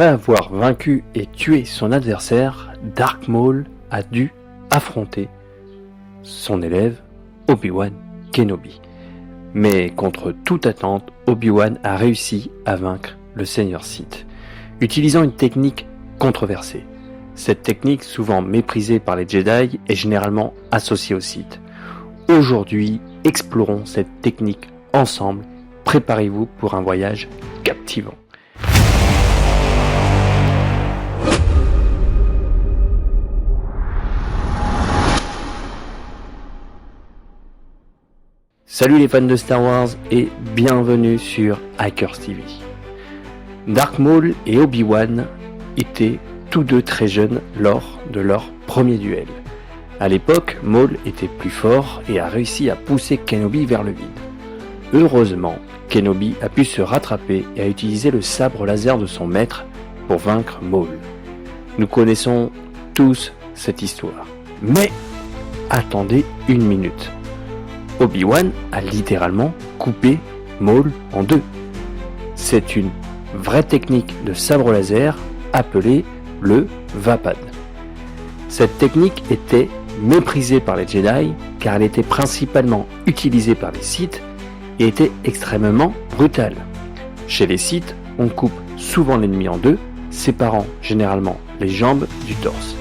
Après avoir vaincu et tué son adversaire, Dark Maul a dû affronter son élève Obi-Wan Kenobi. Mais contre toute attente, Obi-Wan a réussi à vaincre le Seigneur Sith, utilisant une technique controversée. Cette technique, souvent méprisée par les Jedi, est généralement associée aux Sith. Aujourd'hui, explorons cette technique ensemble. Préparez-vous pour un voyage captivant. Salut les fans de Star Wars et bienvenue sur Hackers TV. Dark Maul et Obi-Wan étaient tous deux très jeunes lors de leur premier duel. À l'époque, Maul était plus fort et a réussi à pousser Kenobi vers le vide. Heureusement, Kenobi a pu se rattraper et a utilisé le sabre laser de son maître pour vaincre Maul. Nous connaissons tous cette histoire. Mais attendez une minute. Obi-Wan a littéralement coupé Maul en deux. C'est une vraie technique de sabre laser appelée le Vapad. Cette technique était méprisée par les Jedi car elle était principalement utilisée par les Sith et était extrêmement brutale. Chez les Sith, on coupe souvent l'ennemi en deux, séparant généralement les jambes du torse.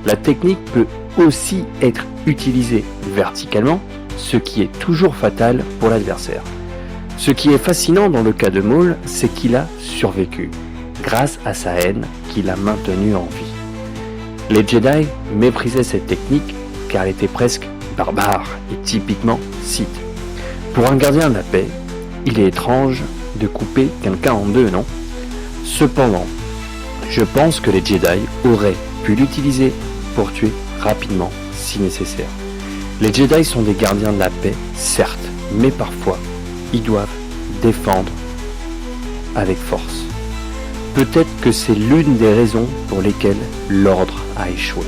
La technique peut aussi être utilisée verticalement, ce qui est toujours fatal pour l'adversaire. Ce qui est fascinant dans le cas de Maul, c'est qu'il a survécu, grâce à sa haine qui l'a maintenu en vie. Les Jedi méprisaient cette technique car elle était presque barbare et typiquement Sith. Pour un gardien de la paix, il est étrange de couper quelqu'un en deux, non ? Cependant, je pense que les Jedi auraient pu l'utiliser pour tuer rapidement si nécessaire. Les Jedi sont des gardiens de la paix, certes, mais parfois, ils doivent défendre avec force. Peut-être que c'est l'une des raisons pour lesquelles l'ordre a échoué.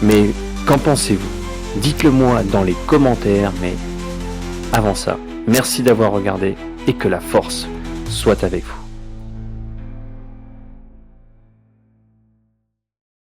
Mais qu'en pensez-vous ? Dites-le moi dans les commentaires, mais avant ça, merci d'avoir regardé et que la force soit avec vous.